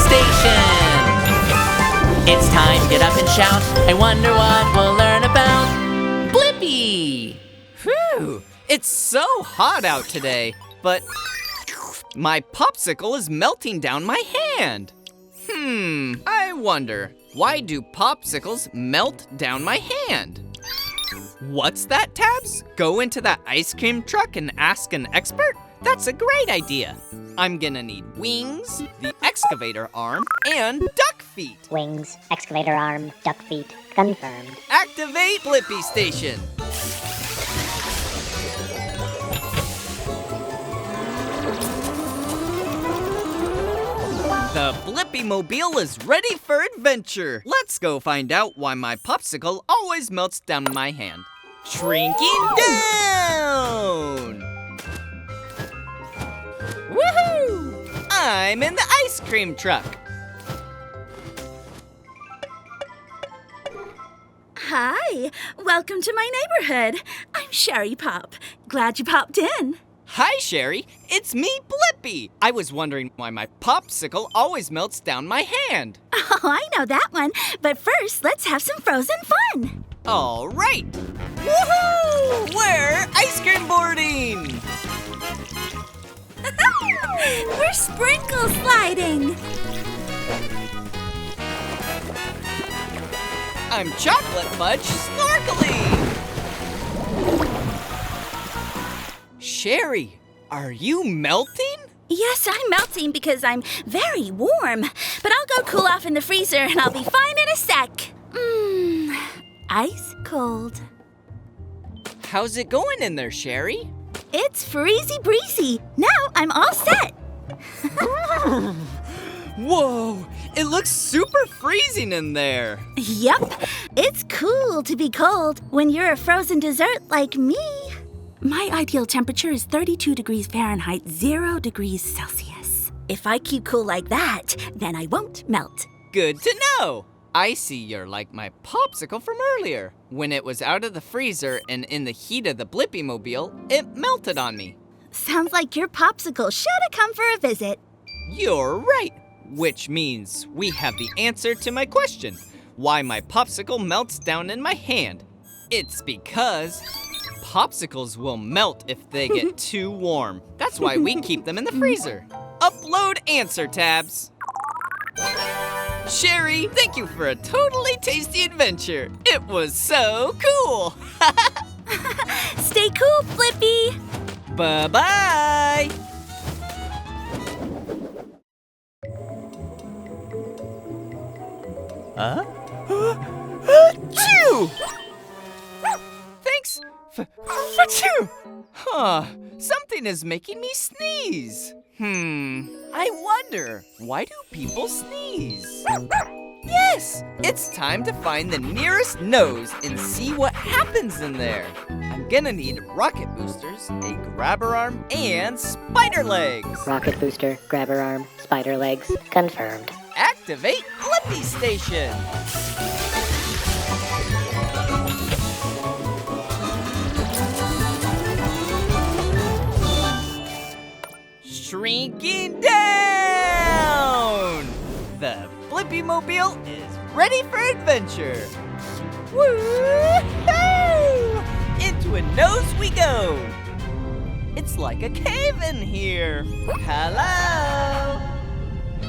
station. It's time to get up and shout. I wonder what we'll learn about Blippi. Phew, it's so hot out today, but my popsicle is melting down my hand. I wonder, why do popsicles melt down my hand? What's that, Tabs? Go into that ice cream truck and ask an expert? That's a great idea. I'm gonna need wings, the excavator arm, and duck feet. Wings, excavator arm, duck feet, confirmed. Activate Blippi Station. The BlippiMobile is ready for adventure. Let's go find out why my popsicle always melts down my hand. Shrinking down! Woohoo! I'm in the ice cream truck. Hi, welcome to my neighborhood. I'm Sherry Pop. Glad you popped in. Hi, Sherry. It's me, Blippi. I was wondering why my popsicle always melts down my hand. Oh, I know that one. But first, let's have some frozen fun. All right. Woohoo! We're ice cream boarding. We're sprinkle sliding. I'm chocolate fudge snorkeling. Sherry, are you melting? Yes, I'm melting because I'm very warm. But I'll go cool off in the freezer and I'll be fine in a sec. Ice cold. How's it going in there, Sherry? It's freezy breezy. Now I'm all set. Whoa, it looks super freezing in there. Yup, it's cool to be cold when you're a frozen dessert like me. My ideal temperature is 32 degrees Fahrenheit, 0 degrees Celsius. If I keep cool like that, then I won't melt. Good to know. I see you're like my popsicle from earlier. When it was out of the freezer and in the heat of the BlippiMobile, it melted on me. Sounds like your popsicle should have come for a visit. You're right, which means we have the answer to my question, why my popsicle melts down in my hand. It's because popsicles will melt if they get too warm. That's why we keep them in the freezer. Upload answer, Tabs. Sherry, thank you for a totally tasty adventure. It was so cool. Stay cool, Blippi. Bye-bye. Achoo! Thanks for you. Something is making me sneeze. I wonder, why do people sneeze? Yes, it's time to find the nearest nose and see what happens in there. I'm gonna need rocket boosters, a grabber arm, and spider legs. Rocket booster, grabber arm, spider legs, confirmed. Activate Blippi Station. Shrinking down! The BlippiMobile is ready for adventure. Woo-hoo! Into a nose we go. It's like a cave in here. Hello?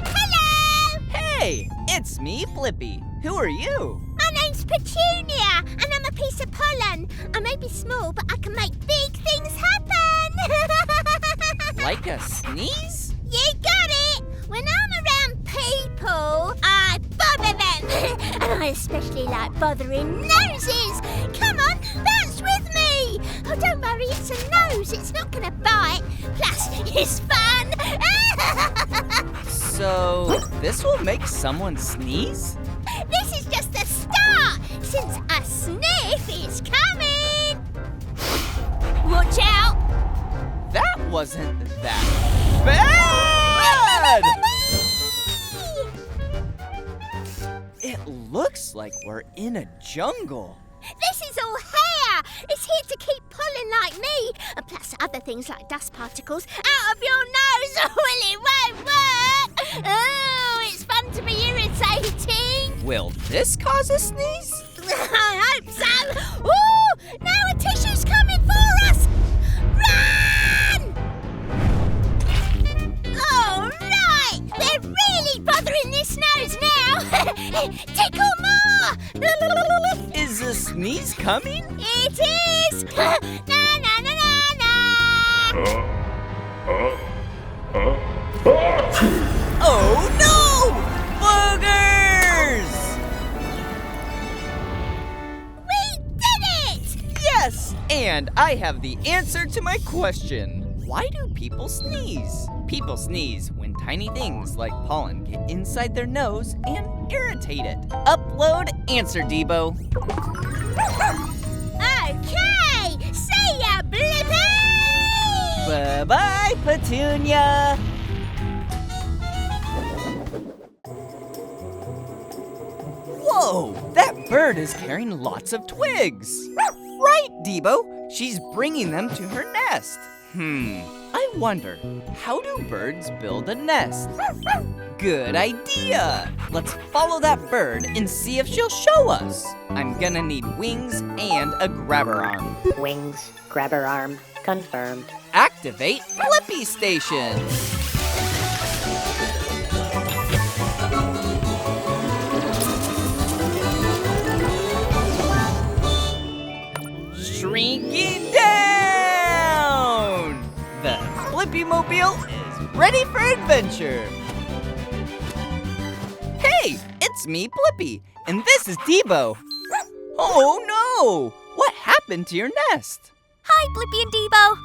Hello! Hey, it's me, Blippi. Who are you? My name's Petunia, and I'm a piece of pollen. I may be small, but I can make big things happen. Like a sneeze? You got it! When I'm around people, I bother them. And I especially like bothering noses. Come on, bounce with me. Oh, don't worry, it's a nose. It's not going to bite. Plus, it's fun. So, this will make someone sneeze? This is just the start, since a sniff is coming. Watch out. That wasn't that bad! It looks like we're in a jungle. This is all hair. It's here to keep pollen like me, and plus other things like dust particles out of your nose, or it won't work. Oh, it's fun Will this cause a sneeze? I hope so. Ooh, now a tissue's coming for us. Run! All right, they're really bothering this nose now. Tickle more. Is a sneeze coming? It is. Na na na na na. Oh no! Boogers! We did it! Yes! And I have the answer to my question. Why do people sneeze? People sneeze when tiny things like pollen get inside their nose and irritate it. Upload answer, D.A.B.B.O. Okay, see ya, Blippi! Bye-bye, Petunia! Whoa! That bird is carrying lots of twigs. Right, D.A.B.B.O. She's bringing them to her nest. I wonder, how do birds build a nest? Good idea! Let's follow that bird and see if she'll show us. I'm gonna need wings and a grabber arm. Wings, grabber arm, confirmed. Activate Blippi Station! Shrinking down! The BlippiMobile is ready for adventure! Hey, it's me, Blippi, and this is D.A.B.B.O. Oh no! What happened to your nest? Hi, Blippi and D.A.B.B.O.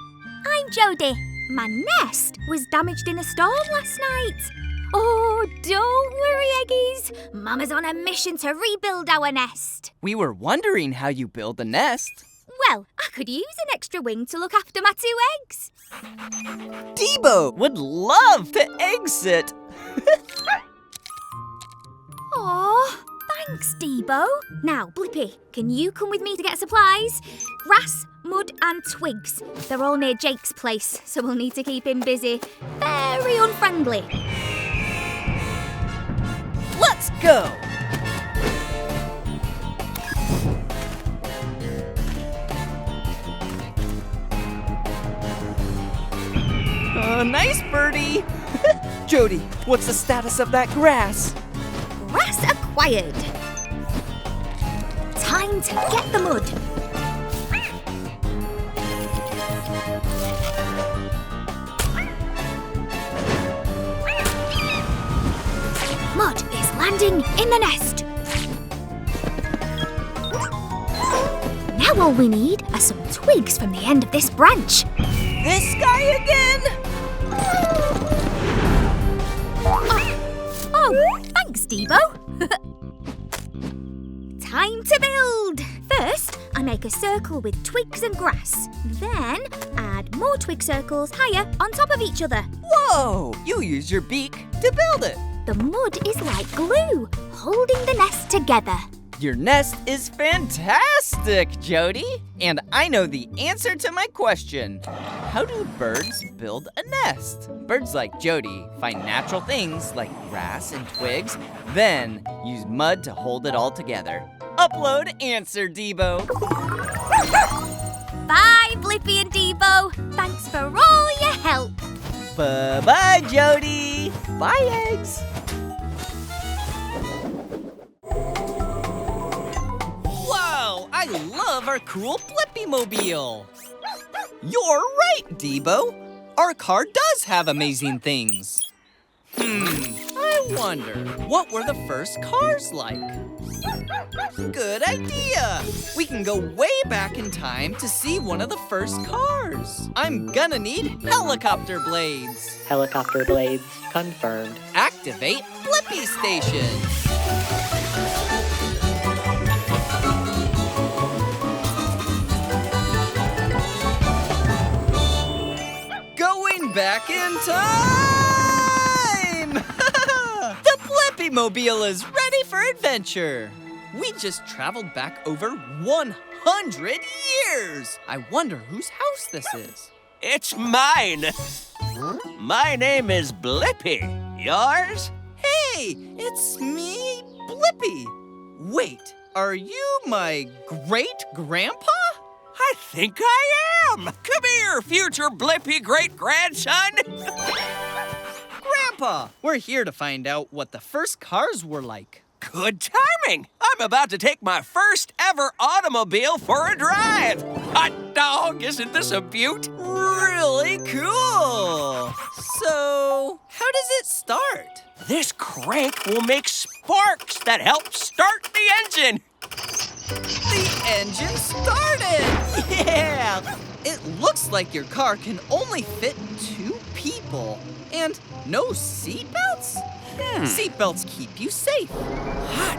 I'm Jodie. My nest was damaged in a storm last night. Oh, don't worry, Eggies. Mama's on a mission to rebuild our nest. We were wondering how you build a nest. Well, I could use an extra wing to look after my 2 eggs. D.A.B.B.O. would love to egg sit. Aw, thanks, D.A.B.B.O. Now, Blippi, can you come with me to get supplies? Grass, mud and twigs. They're all near Jake's place, so we'll need to keep him busy. Very unfriendly. Let's go! Nice birdie! Jodie, what's the status of that grass? Grass acquired. Time to get the mud. Mud is landing in the nest. Now all we need are some twigs from the end of this branch. This guy again? Oh, thanks, D.A.B.B.O. Time to build. First, I make a circle with twigs and grass. Then, add more twig circles higher on top of each other. Whoa! You use your beak to build it. The mud is like glue, holding the nest together. Your nest is fantastic, Jodie. And I know the answer to my question. How do birds build a nest? Birds like Jodie find natural things like grass and twigs, then use mud to hold it all together. Upload answer, D.A.B.B.O. Bye, Blippi and D.A.B.B.O. Thanks for all your help. Bye-bye, Jodie. Bye, eggs. Wow, I love our cool BlippiMobile. You're right, D.A.B.B.O. Our car does have amazing things. I wonder, what were the first cars like? Good idea! We can go way back in time to see one of the first cars. I'm gonna need helicopter blades. Helicopter blades, confirmed. Activate Blippi Station. Going back in time! The BlippiMobile is ready for adventure. We just traveled back over 100 years. I wonder whose house this is. It's mine. My name is Blippi. Yours? Hey, it's me, Blippi! Wait, are you my great-grandpa? I think I am. Come here, future Blippi great-grandson. Grandpa, we're here to find out what the first cars were like. Good timing. I'm about to take my first ever automobile for a drive. Hot dog, isn't this a beaut? Really cool! So, how does it start? This crank will make sparks that help start the engine. The engine started! Yeah! It looks like your car can only fit 2 people. And no seatbelts? Seatbelts keep you safe. Hot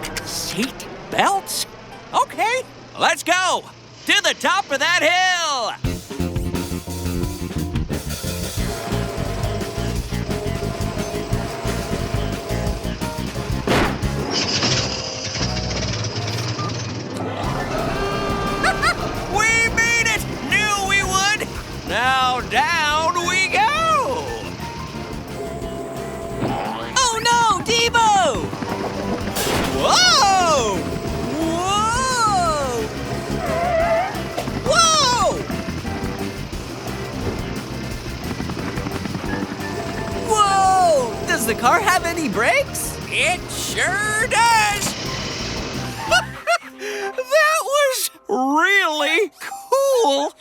dog, seat belts? Okay, let's go. To the top of that hill. We made it! Knew we would! Now down we go! Oh no, D.A.B.B.O! Whoa! Whoa! Whoa! Whoa! Does the car have any brakes? It sure does! That was really cool!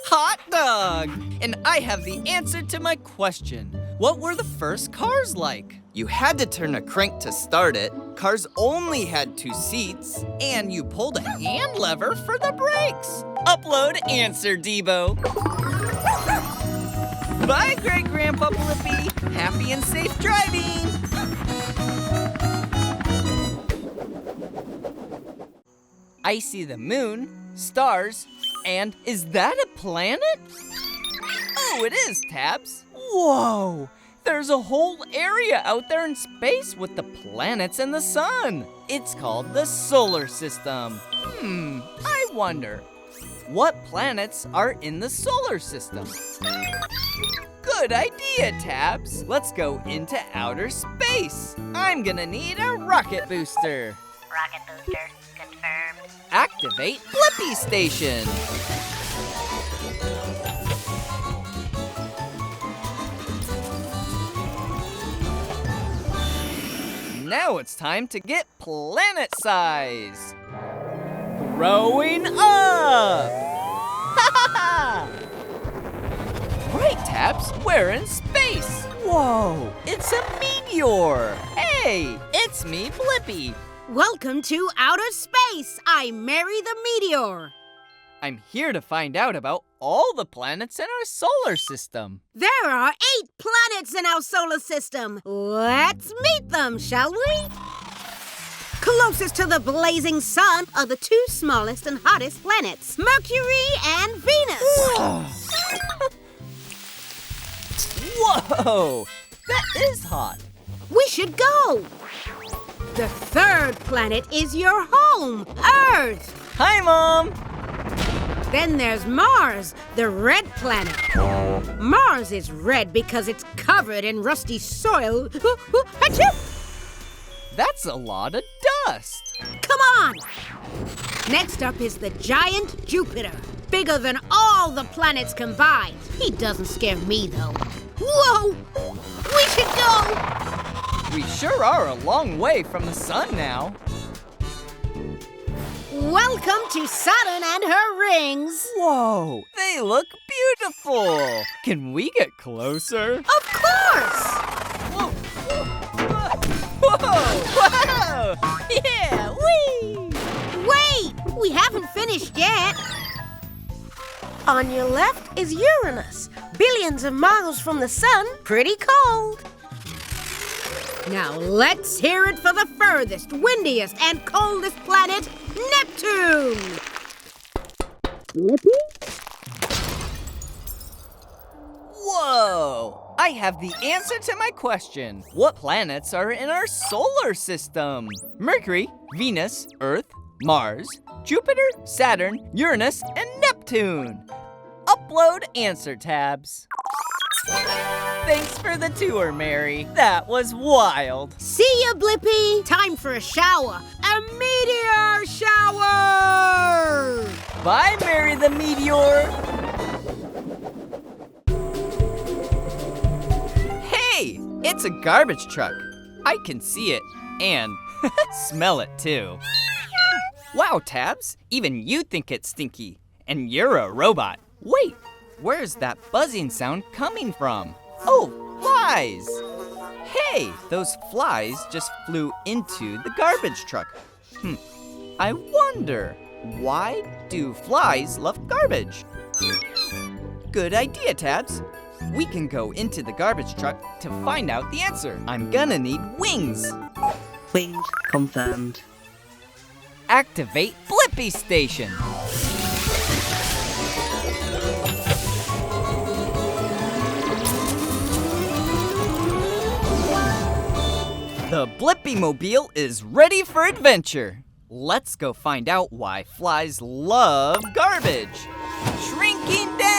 Hot dog! And I have the answer to my question. What were the first cars like? You had to turn a crank to start it, cars only had 2 seats, and you pulled a hand lever for the brakes. Upload answer, D.A.B.B.O. Bye, Great-Grandpa Blippi. Happy and safe driving. I see the moon, stars, and is that a planet? Oh, it is, Tabs. Whoa! There's a whole area out there in space with the planets and the sun. It's called the solar system. I wonder, what planets are in the solar system? Good idea, Tabs. Let's go into outer space. I'm gonna need a rocket booster. Rocket booster confirmed. Activate Blippi Station. Now it's time to get planet size. Growing up! Right, Tabs, we're in space. Whoa, it's a meteor. Hey, it's me, Blippi. Welcome to outer space. I'm Mary the Meteor. I'm here to find out about all the planets in our solar system. There are 8 planets in our solar system. Let's meet them, shall we? Closest to the blazing sun are the 2 smallest and hottest planets, Mercury and Venus. Whoa, that is hot. We should go. The 3rd planet is your home, Earth. Hi, Mom. Then there's Mars, the red planet. Mars is red because it's covered in rusty soil. That's a lot of dust. Come on! Next up is the giant Jupiter, bigger than all the planets combined. He doesn't scare me, though. Whoa! We should go! We sure are a long way from the sun now. Welcome to Saturn and her rings. Whoa, they look beautiful. Can we get closer? Of course! Whoa, whoa, whoa, whoa! Yeah, whee! Wait, we haven't finished yet. On your left is Uranus, billions of miles from the sun, pretty cold. Now let's hear it for the furthest, windiest, and coldest planet, Neptune! Whoa! I have the answer to my question. What planets are in our solar system? Mercury, Venus, Earth, Mars, Jupiter, Saturn, Uranus, and Neptune. Upload answer tabs. Thanks for the tour, Mary. That was wild. See ya, Blippi. Time for a shower. A meteor shower! Bye, Mary the Meteor. Hey, it's a garbage truck. I can see it and smell it too. Wow, Tabs, even you think it's stinky. And you're a robot. Wait, where's that buzzing sound coming from? Oh, flies! Hey, those flies just flew into the garbage truck. I wonder, why do flies love garbage? Good idea, Tabs. We can go into the garbage truck to find out the answer. I'm gonna need wings. Wings confirmed. Activate Blippi Station. The BlippiMobile is ready for adventure. Let's go find out why flies love garbage. Shrinking down!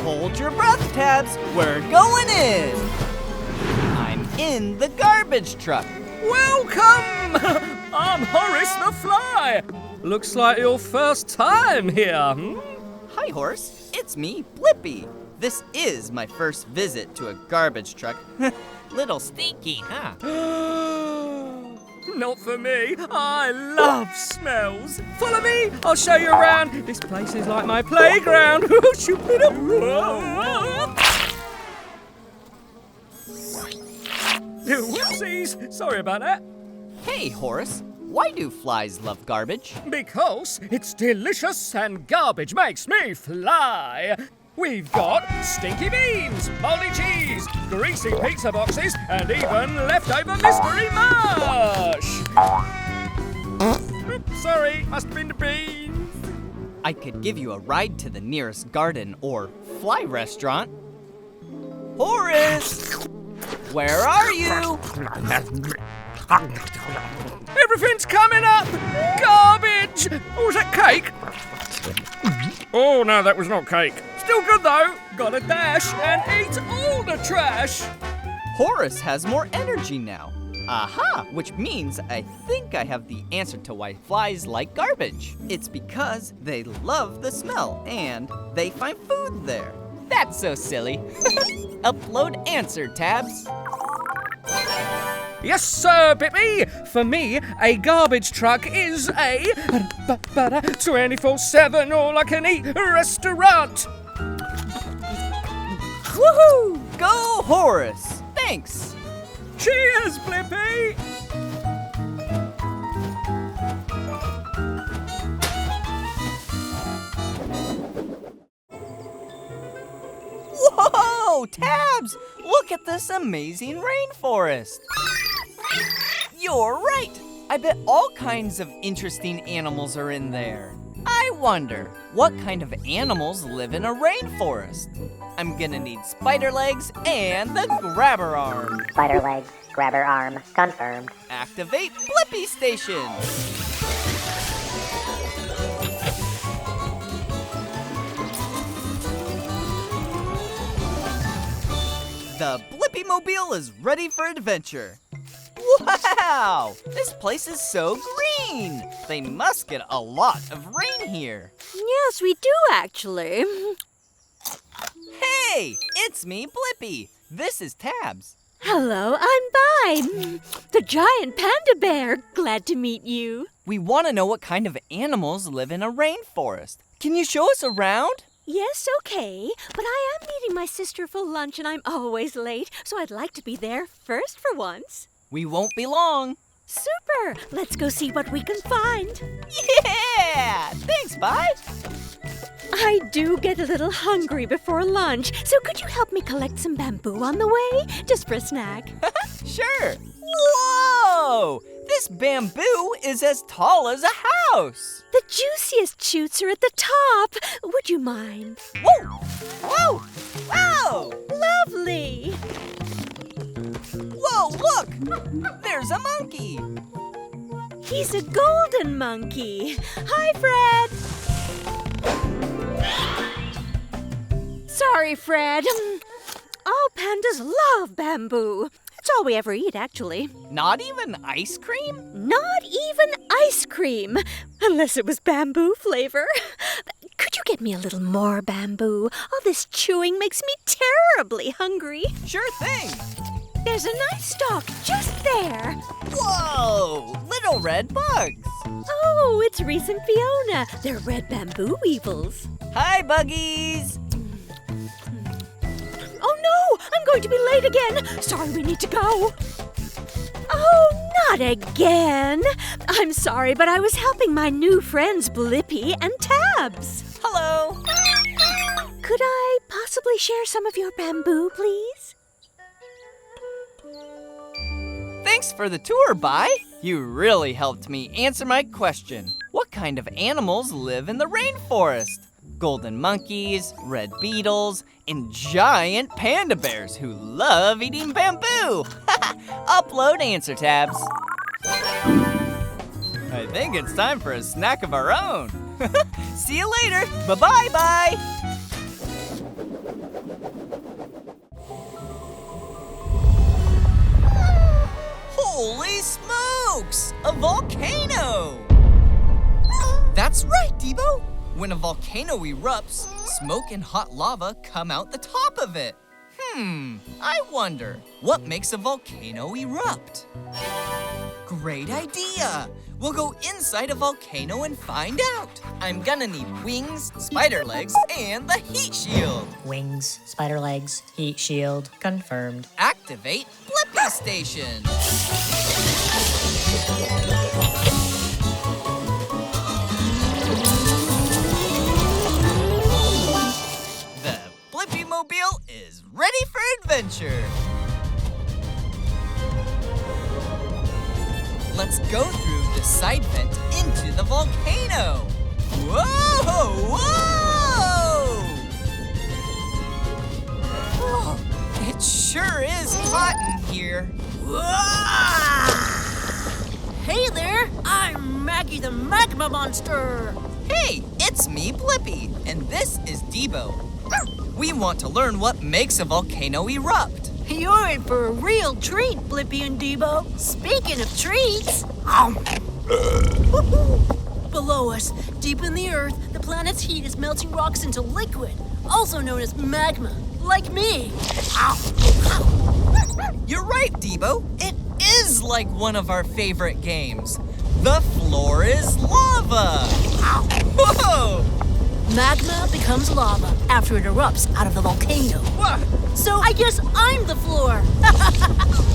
Hold your breath, Tabs. We're going in. I'm in the garbage truck. Welcome! I'm Horace the Fly. Looks like your first time here. Hi, Horace. It's me, Blippi. This is my first visit to a garbage truck. Little stinky, huh? Not for me. I love smells. Follow me. I'll show you around. This place is like my playground. Whoopsies. Sorry about that. Hey, Horace. Why do flies love garbage? Because it's delicious and garbage makes me fly. We've got stinky beans, moldy cheese, greasy pizza boxes, and even leftover mystery mush. Oops, sorry, must have been the beans. I could give you a ride to the nearest garden or fly restaurant. Horace! Where are you? Everything's coming up! Garbage! Oh, was that cake? Oh, no, that was not cake. Still good, though. Gotta dash and eat all the trash. Horace has more energy now. Aha! Which means I think I have the answer to why flies like garbage. It's because they love the smell and they find food there. That's so silly. Upload answer, Tabs. Yes, sir, Blippi. For me, a garbage truck is a 24/7 all-I-can-eat restaurant. Woohoo! Go, Horace! Thanks! Cheers, Blippi! Whoa, Tabs! Look at this amazing rainforest! You're right! I bet all kinds of interesting animals are in there. I wonder, what kind of animals live in a rainforest? I'm gonna need spider legs and the grabber arm. Spider legs, grabber arm, confirmed. Activate Blippi Station! The BlippiMobile is ready for adventure. Wow! This place is so green! They must get a lot of rain here. Yes, we do actually. Hey! It's me, Blippi. This is Tabs. Hello, I'm Bai, the giant panda bear. Glad to meet you. We want to know what kind of animals live in a rainforest. Can you show us around? Yes, okay, but I am meeting my sister for lunch and I'm always late, so I'd like to be there first for once. We won't be long. Super! Let's go see what we can find. Yeah! Thanks, Bai. I do get a little hungry before lunch, so could you help me collect some bamboo on the way? Just for a snack. Sure. Whoa! This bamboo is as tall as a house. The juiciest shoots are at the top. Would you mind? Whoa! Whoa! Whoa! Lovely! Whoa, look! There's a monkey. He's a golden monkey. Hi, Fred. sorry, Fred. All pandas love bamboo. It's all we ever eat, actually. Not even ice cream? Not even ice cream, unless it was bamboo flavor. Could you get me a little more bamboo? All this chewing makes me terribly hungry. Sure thing. There's a nice stalk just there. Whoa! Little red bugs. Oh, it's Reese and Fiona. They're red bamboo weevils. Hi, buggies. Oh no! I'm going to be late again. Sorry, we need to go. Oh, not again. I'm sorry, but I was helping my new friends Blippi and T.A.B.S. Hello. Could I possibly share some of your bamboo, please? Thanks for the tour, Bye. You really helped me answer my question. What kind of animals live in the rainforest? Golden monkeys, red beetles, and giant panda bears who love eating bamboo. Upload answer tabs. I think it's time for a snack of our own. See you later. Bye-bye, bye. Holy smokes! A volcano! That's right, D.B.O. When a volcano erupts, smoke and hot lava come out the top of it. I wonder, what makes a volcano erupt? Great idea! We'll go inside a volcano and find out. I'm gonna need wings, spider legs, and the heat shield. Wings, spider legs, heat shield, confirmed. Activate Blippi Station. The BlippiMobile is ready for adventure. Let's go through the side vent into the volcano. Whoa! Whoa! Oh, it sure is hot in here. Hey there, I'm Maggie the Magma Monster. Hey, it's me, Blippi, and this is D.B.O. We want to learn what makes a volcano erupt. You're in for a real treat, Blippi and D.B.O. Speaking of treats, below us, deep in the earth, the planet's heat is melting rocks into liquid, also known as magma, like me. You're right, D.B.O. It is like one of our favorite games. The floor is lava. Whoa! Magma becomes lava after it erupts out of the volcano. What? So I guess I'm the floor.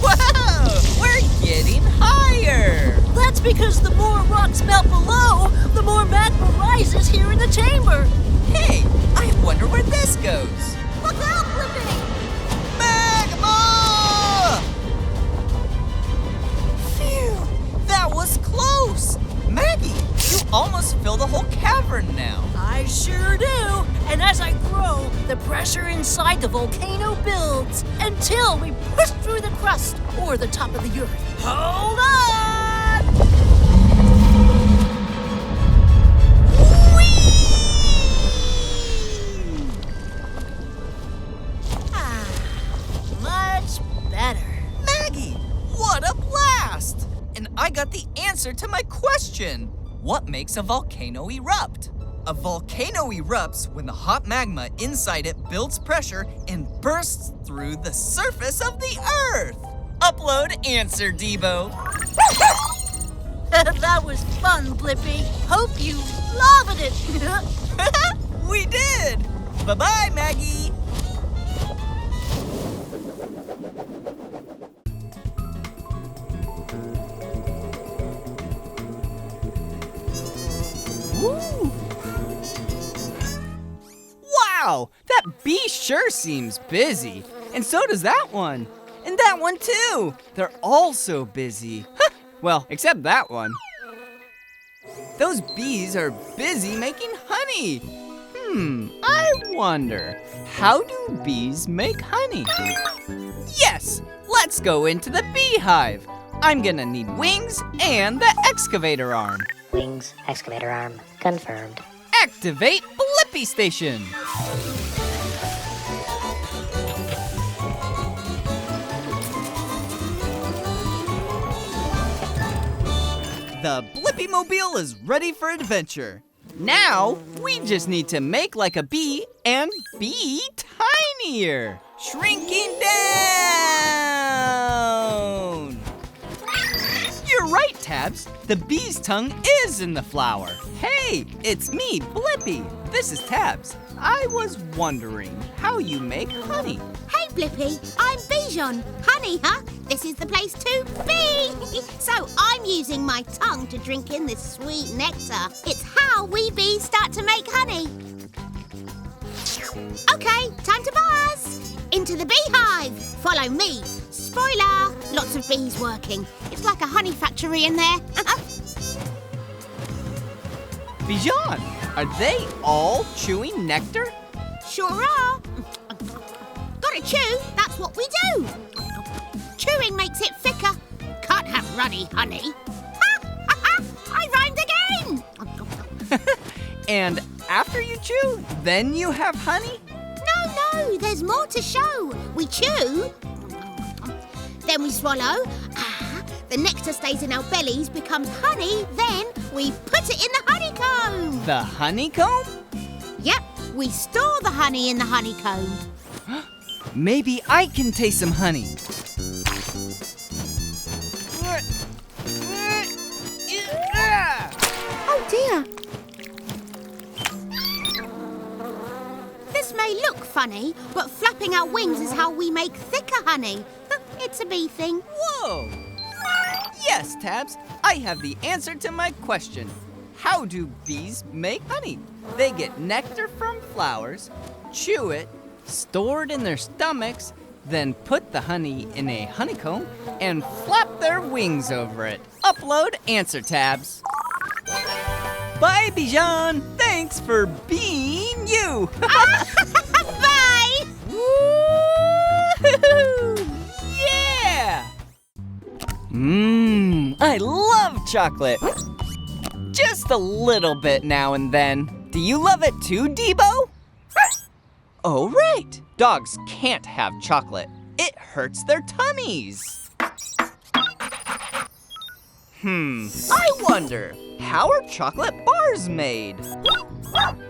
Whoa! We're getting higher. That's because the more rocks melt below, the more magma rises here in the chamber. Hey, I wonder where this goes. Look out, Blippi! Magma! Phew, that was close. Maggie, you almost fill the whole cavern now. I sure do. And as I grow, the pressure inside the volcano builds until we push through the crust or the top of the earth. Hold on! Whee! Much better. Maggie, what a blast! And I got the answer to my question. What makes a volcano erupt? A volcano erupts when the hot magma inside it builds pressure and bursts through the surface of the earth. Upload answer, D.B.O. That was fun, Blippi. Hope you loved it. We did! Bye-bye, Maggie. Woo! Wow, that bee sure seems busy. And so does that one. And that one too. They're all so busy. Well, except that one. Those bees are busy making honey. I wonder, how do bees make honey? Yes, let's go into the beehive. I'm gonna need wings and the excavator arm. Wings, excavator arm, confirmed. Activate Blippi Station. The BlippiMobile is ready for adventure. Now, we just need to make like a bee and be tinier. Shrinking down! You're right, Tabs. The bee's tongue is in the flower. Hey, it's me, Blippi. This is Tabs. I was wondering how you make honey. Hey, Blippi, I'm Bijan. Honey, huh? This is the place to be. So I'm using my tongue to drink in this sweet nectar. It's how we bees start to make honey. Okay, time to buzz. Into the beehive. Follow me. Spoiler, lots of bees working. It's like a honey factory in there. Bijan, are they all chewing nectar? Sure are. Gotta chew, that's what we do. Chewing makes it thicker. Can't have runny honey. I rhymed again. And after you chew, then you have honey? No, there's more to show. We chew, then we swallow. The nectar stays in our bellies, becomes honey, then we put it in the honeycomb. The honeycomb? Yep, we store the honey in the honeycomb. Maybe I can taste some honey. Oh dear. This may look funny, but flapping our wings is how we make thicker honey. It's a bee thing. Whoa! Yes, Tabs, I have the answer to my question. How do bees make honey? They get nectar from flowers, chew it, store it in their stomachs, then put the honey in a honeycomb and flap their wings over it. Upload answer, Tabs. Bye, Bijan. Thanks for being you. Bye! Woo-hoo! Yeah! I love chocolate. Just a little bit now and then. Do you love it too, D.B.O? Oh, right. Dogs can't have chocolate. It hurts their tummies. I wonder, how are chocolate bars made?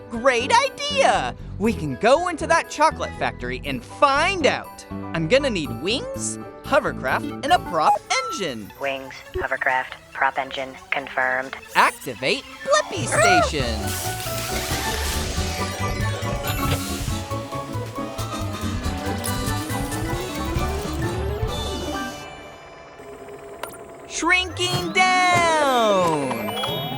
Great idea! We can go into that chocolate factory and find out. I'm gonna need wings, hovercraft, and a prop engine. Wings, hovercraft, prop engine, confirmed. Activate Blippi Station. Shrinking down!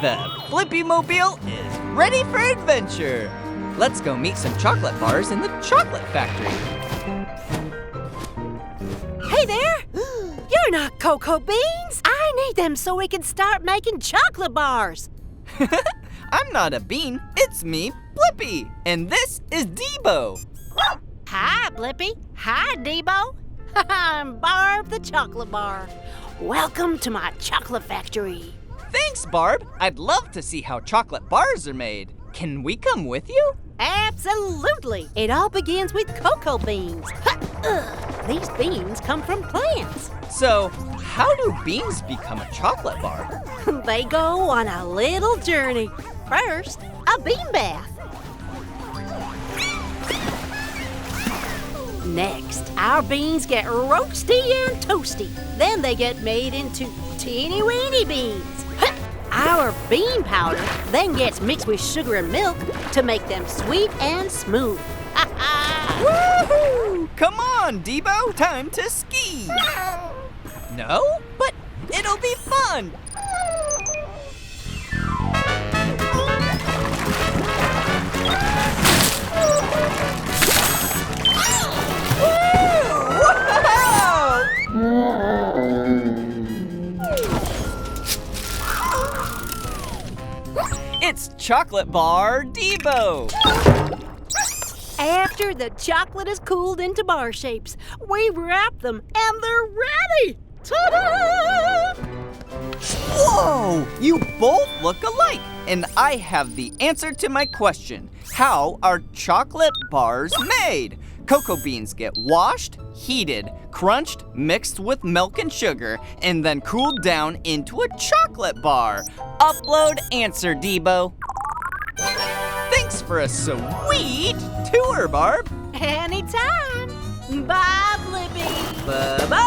The BlippiMobile is ready for adventure. Let's go meet some chocolate bars in the chocolate factory. Hey there! You're not cocoa beans! I need them so we can start making chocolate bars. I'm not a bean, it's me, Blippi, and this is D.B.O. Hi, Blippi. Hi, D.B.O. I'm Barb the Chocolate Bar. Welcome to my chocolate factory. Thanks, Barb. I'd love to see how chocolate bars are made. Can we come with you? Absolutely. It all begins with cocoa beans. These beans come from plants. So, how do beans become a chocolate bar? They go on a little journey. First, a bean bath. Next, our beans get roasty and toasty. Then they get made into teeny-weeny beans. Our bean powder then gets mixed with sugar and milk to make them sweet and smooth. Woohoo! Come on, D.B.O. Time to ski. No? But it'll be fun. It's chocolate bar D.B.O. After the chocolate is cooled into bar shapes, we wrap them and they're ready! Ta-da! Whoa! You both look alike, and I have the answer to my question. How are chocolate bars made? Cocoa beans get washed, heated, crunched, mixed with milk and sugar, and then cooled down into a chocolate bar. Upload answer, D.B.O. Thanks for a sweet tour, Barb. Anytime. Bye, Blippi. Bye-bye.